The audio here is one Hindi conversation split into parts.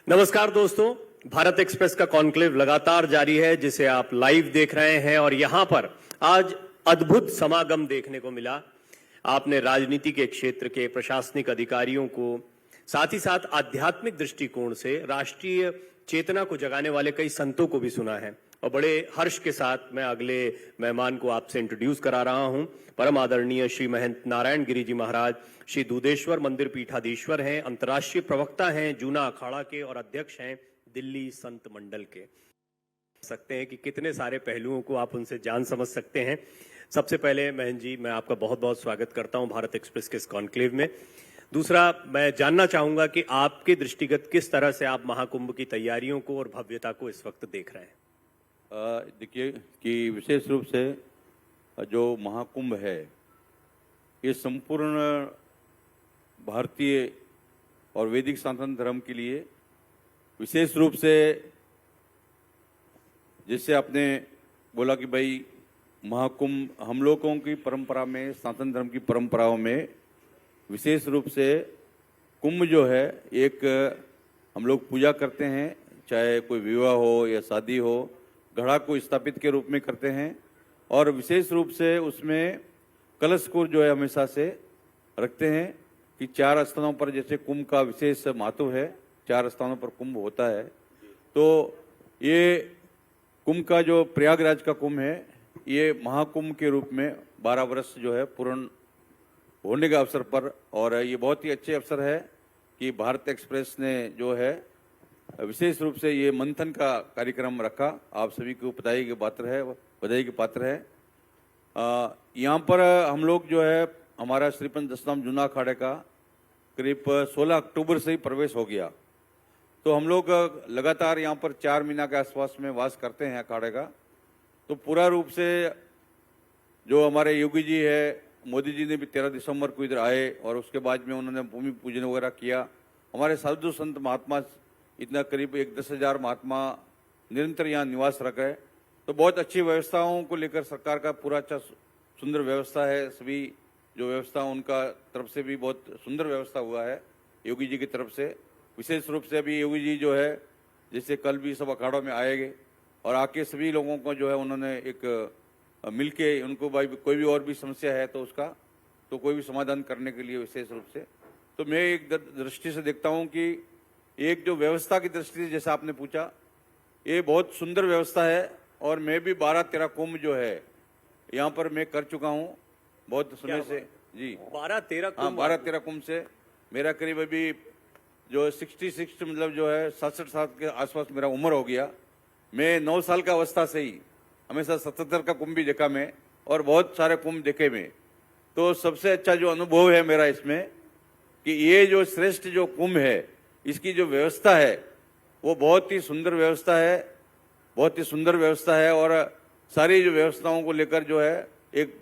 नमस्कार दोस्तों, भारत एक्सप्रेस का कॉन्क्लेव लगातार जारी है जिसे आप लाइव देख रहे हैं और यहां पर आज अद्भुत समागम देखने को मिला। आपने राजनीति के क्षेत्र के प्रशासनिक अधिकारियों को, साथ ही साथ आध्यात्मिक दृष्टिकोण से राष्ट्रीय चेतना को जगाने वाले कई संतों को भी सुना है। और बड़े हर्ष के साथ मैं अगले मेहमान को आपसे इंट्रोड्यूस करा रहा हूं। परम आदरणीय श्री महंत नारायण गिरी जी महाराज श्री दूधेश्वर मंदिर पीठाधीश्वर हैं, अंतर्राष्ट्रीय प्रवक्ता हैं, जूना अखाड़ा के और अध्यक्ष हैं दिल्ली संत मंडल के। सकते हैं कि कितने सारे पहलुओं को आप उनसे जान समझ सकते हैं। सबसे पहले महंत जी, मैं आपका बहुत बहुत स्वागत करता हूं भारत एक्सप्रेस के इस कॉन्क्लेव में। दूसरा, मैं जानना चाहूंगा कि आपके दृष्टिगत किस तरह से आप महाकुंभ की तैयारियों को और भव्यता को इस वक्त देख रहे हैं। देखिए कि विशेष रूप से जो महाकुंभ है ये संपूर्ण भारतीय और वैदिक सनातन धर्म के लिए विशेष रूप से, जैसे आपने बोला कि भाई महाकुंभ हम लोगों की परंपरा में, सनातन धर्म की परंपराओं में विशेष रूप से कुंभ जो है एक हम लोग पूजा करते हैं, चाहे कोई विवाह हो या शादी हो, घड़ा को स्थापित के रूप में करते हैं और विशेष रूप से उसमें कलश को जो है हमेशा से रखते हैं कि 4 स्थानों पर, जैसे कुंभ का विशेष महत्व है, 4 स्थानों पर कुंभ होता है। तो ये कुंभ का जो प्रयागराज का कुंभ है ये महाकुंभ के रूप में 12 वर्ष जो है पूर्ण होने के अवसर पर, और ये बहुत ही अच्छे अवसर है कि भारत एक्सप्रेस ने जो है विशेष रूप से ये मंथन का कार्यक्रम रखा। आप सभी को बधाई के पात्र है। यहाँ पर हम लोग जो है हमारा श्रीपंच दशनाम जूना अखाड़े का करीब 16 अक्टूबर से ही प्रवेश हो गया। तो हम लोग लगातार यहाँ पर 4 महीना के आसपास में वास करते हैं अखाड़े का। तो पूरा रूप से जो हमारे योगी जी है, मोदी जी ने भी 13 दिसंबर को इधर आए और उसके बाद में उन्होंने भूमि पूजन वगैरह किया। हमारे साधु संत महात्मा इतना करीब 10,000 महात्मा निरंतर यहाँ निवास रख रहे। तो बहुत अच्छी व्यवस्थाओं को लेकर सरकार का पूरा अच्छा सुंदर व्यवस्था है। सभी जो व्यवस्था उनका तरफ से भी बहुत सुंदर व्यवस्था हुआ है योगी जी की तरफ से। विशेष रूप से अभी योगी जी जो है, जैसे कल भी सब अखाड़ों में आएंगे और आके सभी लोगों को जो है उन्होंने एक मिलके उनको भाई कोई भी और भी समस्या है तो उसका तो कोई भी समाधान करने के लिए विशेष रूप से। तो मैं एक दृष्टि से देखता हूँ कि एक जो व्यवस्था की दृष्टि से, जैसा आपने पूछा, ये बहुत सुंदर व्यवस्था है। और मैं भी 12-13 कुंभ जो है यहाँ पर मैं कर चुका हूँ बहुत समय से जी। 12-13 कुंभ से मेरा करीब अभी जो 66 मतलब जो है 67 साल के आसपास मेरा उम्र हो गया। मैं 9 साल का अवस्था से ही हमेशा 77 का कुंभ भी देखा मैं और बहुत सारे कुंभ देखे मैं। तो सबसे अच्छा जो अनुभव है मेरा इसमें कि ये जो श्रेष्ठ जो कुंभ है इसकी जो व्यवस्था है वो बहुत ही सुंदर व्यवस्था है और सारी जो व्यवस्थाओं को लेकर जो है एक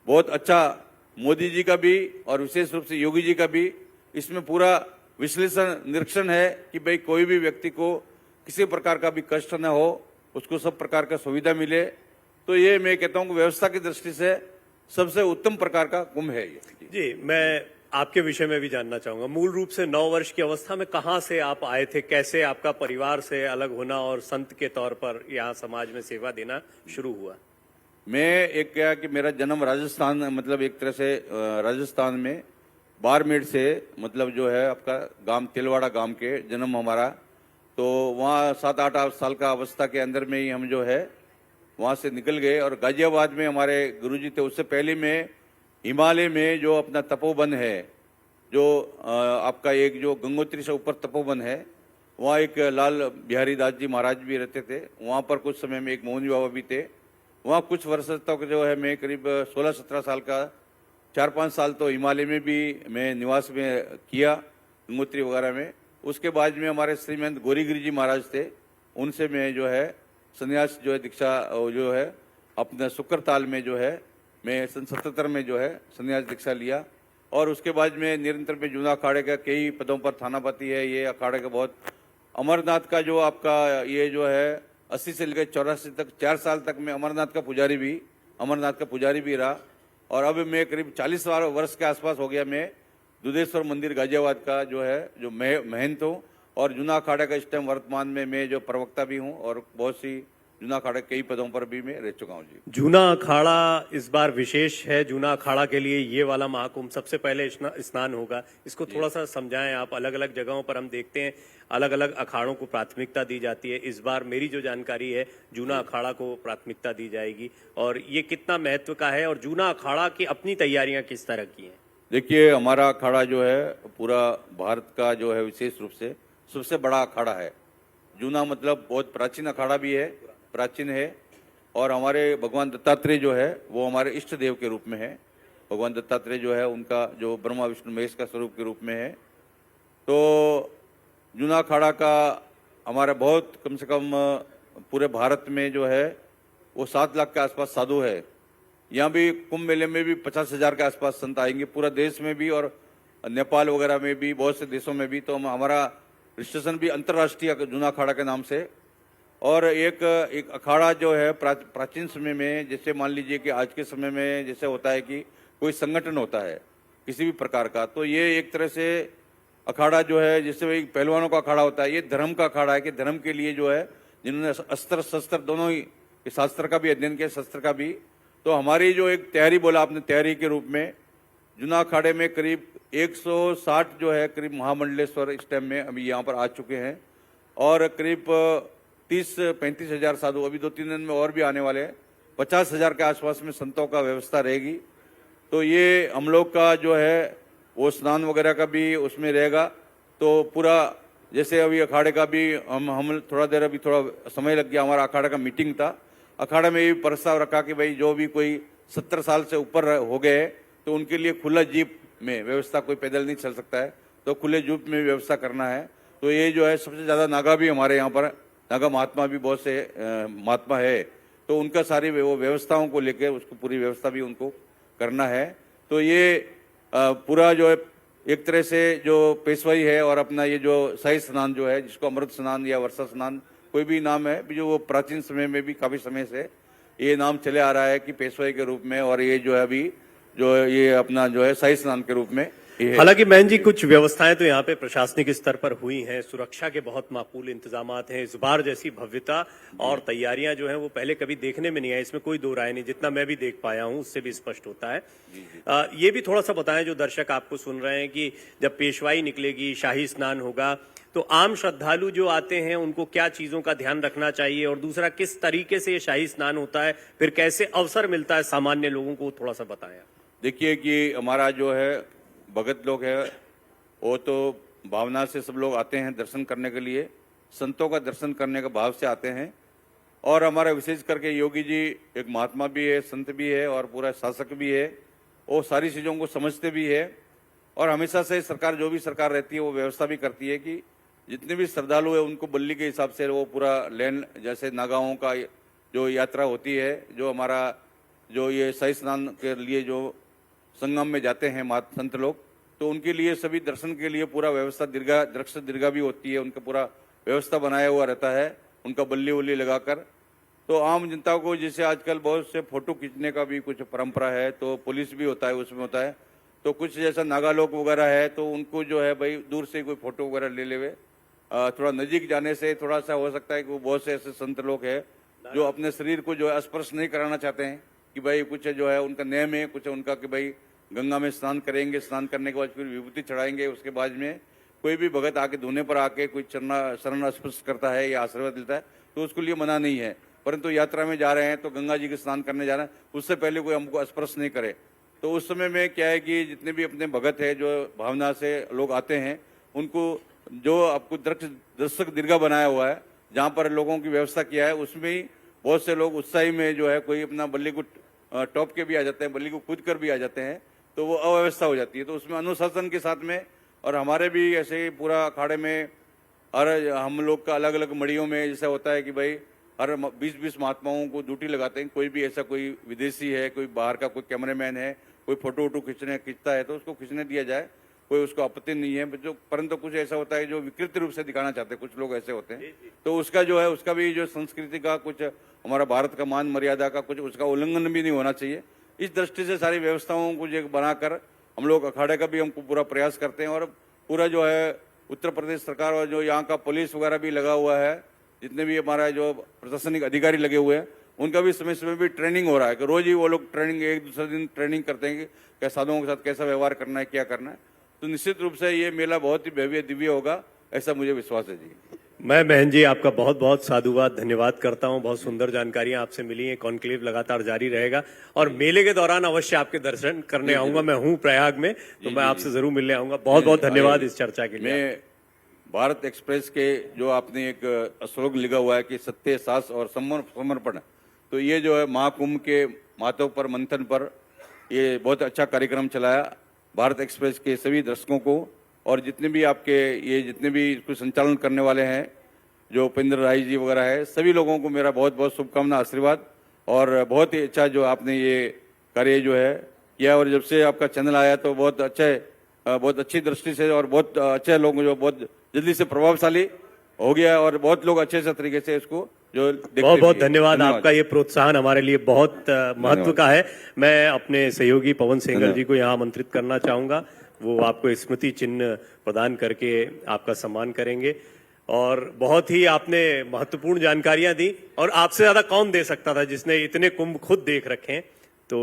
बहुत अच्छा मोदी जी का भी और विशेष रूप से योगी जी का भी इसमें पूरा विश्लेषण निरीक्षण है कि भाई कोई भी व्यक्ति को किसी प्रकार का भी कष्ट न हो, उसको सब प्रकार का सुविधा मिले। तो ये मैं कहता हूँ कि व्यवस्था की दृष्टि से सबसे उत्तम प्रकार का कुंभ है ये। जी, मैं आपके विषय में भी जानना चाहूंगा। मूल रूप से 9 वर्ष की अवस्था में कहाँ से आप आए थे, कैसे आपका परिवार से अलग होना और संत के तौर पर यहाँ समाज में सेवा देना शुरू हुआ? मैं एक क्या कि मेरा जन्म राजस्थान, मतलब एक तरह से राजस्थान में बाड़मेर से, मतलब जो है आपका गांव तिलवाड़ा गांव के जन्म हमारा। तो वहाँ 7-8 साल का अवस्था के अंदर में ही हम जो है वहाँ से निकल गए और गाजियाबाद में हमारे गुरुजी थे। उससे पहले मैं हिमालय में जो अपना तपोवन है, जो आपका एक जो गंगोत्री से ऊपर तपोवन है, वहाँ एक लाल बिहारी दास जी महाराज भी रहते थे। वहाँ पर कुछ समय में एक मोहन बाबा भी थे। वहाँ कुछ वर्ष तक जो है मैं करीब 16-17 साल का 4-5 साल तो हिमालय में भी मैं निवास में किया, गंगोत्री वगैरह में। उसके बाद में हमारे श्रीमंत गौरीगिरी जी महाराज थे, उनसे मैं जो है संन्यास जो है दीक्षा जो है अपना शुक्रताल में जो है मैं सन 77 में जो है संन्यास दीक्षा लिया। और उसके बाद में निरंतर में जूना अखाड़े का कई पदों पर थानापति है। ये अखाड़े का बहुत अमरनाथ का जो आपका ये जो है 80 से लेकर 84 तक 4 साल तक मैं अमरनाथ का पुजारी भी रहा। और अब मैं करीब 40 वर्ष के आसपास हो गया मैं दूधेश्वर मंदिर गाजियाबाद का जो है जो महंत हूँ। और जूना अखाड़ा का इस टाइम वर्तमान में मैं जो प्रवक्ता भी हूँ और बहुत सी जूना अखाड़ा कई पदों पर भी मैं रह चुका हूँ जी। जूना अखाड़ा इस बार विशेष है। जूना अखाड़ा के लिए ये वाला महाकुंभ सबसे पहले स्नान होगा। इसको थोड़ा सा समझाएं आप। अलग अलग जगहों पर हम देखते हैं अलग अलग अखाड़ों को प्राथमिकता दी जाती है। इस बार मेरी जो जानकारी है जूना अखाड़ा को प्राथमिकता दी जाएगी, और ये कितना महत्व का है और जूना अखाड़ा की अपनी तैयारियां किस तरह की हैं? देखिए, हमारा अखाड़ा जो है पूरा भारत का जो है विशेष रूप से सबसे बड़ा अखाड़ा है। जूना मतलब बहुत प्राचीन अखाड़ा भी है, प्राचीन है। और हमारे भगवान दत्तात्रेय जो है वो हमारे इष्ट देव के रूप में है। भगवान दत्तात्रेय जो है उनका जो ब्रह्मा विष्णु महेश का स्वरूप के रूप में है। तो जूना अखाड़ा का हमारा बहुत कम से कम पूरे भारत में जो है वो 7 लाख के आसपास साधु है। यहाँ भी कुंभ मेले में भी 50,000 के आसपास संत आएंगे, पूरा देश में भी और नेपाल वगैरह में भी, बहुत से देशों में भी। तो हमारा रजिस्ट्रेशन भी अंतर्राष्ट्रीय जूना अखाड़ा के नाम से। और एक अखाड़ा जो है प्राचीन समय में, जैसे मान लीजिए कि आज के समय में जैसे होता है कि कोई संगठन होता है किसी भी प्रकार का, तो ये एक तरह से अखाड़ा जो है जैसे एक पहलवानों का अखाड़ा होता है, ये धर्म का अखाड़ा है कि धर्म के लिए जो है जिन्होंने अस्त्र शस्त्र दोनों ही, शास्त्र का भी अध्ययन किया, शस्त्र का भी। तो हमारी जो एक तैयारी बोला आपने, तैयारी के रूप में जूना अखाड़े में करीब 160 जो है करीब महामंडलेश्वर इस टाइम में अभी यहाँ पर आ चुके हैं, और करीब 30-35 हजार साधु अभी 2-3 दिन में और भी आने वाले हैं। 50,000 के आसपास में संतों का व्यवस्था रहेगी। तो ये हम लोग का जो है वो स्नान वगैरह का भी उसमें रहेगा। तो पूरा जैसे अभी अखाड़े का भी हम थोड़ा देर अभी थोड़ा समय लग गया, हमारा अखाड़ा का मीटिंग था। अखाड़ा में ये प्रस्ताव रखा कि भाई जो भी कोई 70 साल से ऊपर हो गए तो उनके लिए खुला जीप में व्यवस्था, कोई पैदल नहीं चल सकता है तो खुले जीप में व्यवस्था करना है। तो ये जो है सबसे ज़्यादा नागा भी हमारे यहाँ पर, नागा महात्मा भी बहुत से महात्मा है, तो उनका सारी वो व्यवस्थाओं को लेकर उसको पूरी व्यवस्था भी उनको करना है। तो ये पूरा जो है एक तरह से जो पेशवाई है और अपना ये जो शाही स्नान जो है, जिसको अमृत स्नान या वर्षा स्नान कोई भी नाम है, जो वो प्राचीन समय में भी काफी समय से ये नाम चले आ रहा है कि पेशवाई के रूप में, और ये जो है अभी जो ये अपना जो है शाही स्नान के रूप में। हालांकि बहन जी कुछ व्यवस्थाएं तो यहाँ पे प्रशासनिक स्तर पर हुई हैं, सुरक्षा के बहुत माकूल इंतजामात हैं। इस बार जैसी भव्यता और तैयारियां जो हैं वो पहले कभी देखने में नहीं आई, इसमें कोई दो राय नहीं। जितना मैं भी देख पाया हूं उससे भी स्पष्ट होता है। ये भी थोड़ा सा बताएं जो दर्शक आपको सुन रहे हैं कि जब पेशवाई निकलेगी, शाही स्नान होगा, तो आम श्रद्धालु जो आते हैं उनको क्या चीजों का ध्यान रखना चाहिए, और दूसरा किस तरीके से ये शाही स्नान होता है, फिर कैसे अवसर मिलता है सामान्य लोगों को, थोड़ा सा बताएं। देखिए कि हमारा जो है भगत लोग है वो तो भावना से सब लोग आते हैं दर्शन करने के लिए, संतों का दर्शन करने का भाव से आते हैं। और हमारा विशेष करके योगी जी एक महात्मा भी है, संत भी है और पूरा शासक भी है, वो सारी चीज़ों को समझते भी है। और हमेशा से सरकार, जो भी सरकार रहती है वो व्यवस्था भी करती है कि जितने भी श्रद्धालु है उनको बल्ली के हिसाब से वो पूरा लेन, जैसे नागाओं का जो यात्रा होती है, जो हमारा जो ये शाही स्नान के लिए जो संगम में जाते हैं संत लोग, तो उनके लिए सभी दर्शन के लिए पूरा व्यवस्था दीर्घा भी होती है, उनका पूरा व्यवस्था बनाया हुआ रहता है, उनका बल्ली वल्ली लगाकर। तो आम जनता को जैसे आजकल बहुत से फोटो खींचने का भी कुछ परंपरा है, तो पुलिस भी होता है, उसमें होता है। तो कुछ जैसा नागा लोग वगैरह है तो उनको जो है भाई दूर से कोई फोटो वगैरह ले लेवे, थोड़ा नजीक जाने से थोड़ा सा हो सकता है कि वो बहुत से ऐसे संत लोग हैं जो अपने शरीर को जो है स्पर्श नहीं कराना चाहते हैं कि भाई कुछ जो है उनका नियम है, कुछ उनका कि भाई गंगा में स्नान करेंगे, स्नान करने के बाद फिर विभूति चढ़ाएंगे, उसके बाद में कोई भी भगत आके धोने पर आके कोई शरण स्पर्श करता है या आशीर्वाद देता है तो उसके लिए मना नहीं है। परंतु यात्रा में जा रहे हैं तो गंगा जी के स्नान करने जा रहे हैं, उससे पहले कोई हमको स्पर्श नहीं करे। तो उस समय में क्या है कि जितने भी अपने भगत है जो भावना से लोग आते हैं, उनको जो आपको दर्शक दीर्घा बनाया हुआ है जहाँ पर लोगों की व्यवस्था किया है, उसमें ही बहुत से लोग उत्साही में जो है कोई अपना बल्ली को टॉप के भी आ जाते हैं, बल्ली को कूद कर भी आ जाते हैं, तो वो अव्यवस्था हो जाती है। तो उसमें अनुशासन के साथ में, और हमारे भी ऐसे पूरा अखाड़े में हर हम लोग का अलग अलग मड़ियों में जैसा होता है कि भाई हर 20-20 महात्माओं को ड्यूटी लगाते हैं। कोई भी ऐसा कोई विदेशी है, कोई बाहर का कोई कैमरामैन है, कोई फोटो वोटो खींचता है तो उसको खींचने दिया जाए, कोई उसको आपत्ति नहीं है। जो परंतु कुछ ऐसा होता है जो विकृत रूप से दिखाना चाहते हैं, कुछ लोग ऐसे होते हैं, तो उसका जो है उसका भी जो संस्कृति का कुछ हमारा भारत का मान मर्यादा का कुछ उसका उल्लंघन भी नहीं होना चाहिए। इस दृष्टि से सारी व्यवस्थाओं को जो बनाकर हम लोग अखाड़े का भी हमको पूरा प्रयास करते हैं और पूरा जो है उत्तर प्रदेश सरकार और जो यहाँ का पुलिस वगैरह भी लगा हुआ है, जितने भी हमारा जो प्रशासनिक अधिकारी लगे हुए हैं, उनका भी समय समय भी ट्रेनिंग हो रहा है कि रोज ही वो लोग ट्रेनिंग, एक दूसरे दिन ट्रेनिंग करते हैं कि साधुओं के साथ कैसा व्यवहार करना है, क्या करना है। तो निश्चित रूप से ये मेला बहुत ही भव्य दिव्य होगा, ऐसा मुझे विश्वास है जी। मैं बहन जी आपका बहुत बहुत साधुवाद धन्यवाद करता हूं। बहुत सुंदर जानकारियां आपसे मिली हैं। कॉन्क्लेव लगातार जारी रहेगा और मेले के दौरान अवश्य आपके दर्शन करने आऊंगा। मैं हूं प्रयाग में, तो मैं आपसे जरूर मिलने आऊंगा। बहुत बहुत धन्यवाद इस चर्चा के लिए। मैं भारत एक्सप्रेस के जो आपने एक स्लोगन लिखा हुआ है कि सत्य, साहस और समर्पण, तो ये जो है महाकुंभ के मातों पर मंथन पर ये बहुत अच्छा कार्यक्रम चलाया। भारत एक्सप्रेस के सभी दर्शकों को और जितने भी आपके ये जितने भी इसको संचालन करने वाले हैं, जो उपेंद्र राय जी वगैरह है, सभी लोगों को मेरा बहुत बहुत शुभकामना, आशीर्वाद। और बहुत ही अच्छा जो आपने ये कार्य जो है किया, और जब से आपका चैनल आया तो बहुत अच्छे, बहुत अच्छी दृष्टि से और बहुत अच्छे लोग जो बहुत जल्दी से प्रभावशाली हो गया और बहुत लोग अच्छे से तरीके से इसको जो बहुत बहुत धन्यवाद। आपका ये प्रोत्साहन हमारे लिए बहुत महत्व का है। मैं अपने सहयोगी पवन सेंगर जी को यहाँ आमंत्रित करना चाहूंगा। वो आपको स्मृति चिन्ह प्रदान करके आपका सम्मान करेंगे। और बहुत ही आपने महत्वपूर्ण जानकारियां दी, और आपसे ज्यादा कौन दे सकता था जिसने इतने कुंभ खुद देख रखे हैं। तो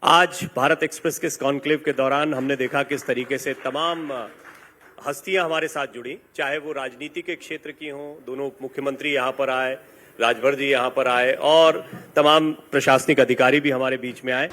आज भारत एक्सप्रेस के इस कॉन्क्लेव के दौरान हमने देखा किस तरीके से तमाम हस्तियां हमारे साथ जुड़ी, चाहे वो राजनीति के क्षेत्र की हों, दोनों उप मुख्यमंत्री यहाँ पर आए, राजभर जी यहाँ पर आए, और तमाम प्रशासनिक अधिकारी भी हमारे बीच में आए।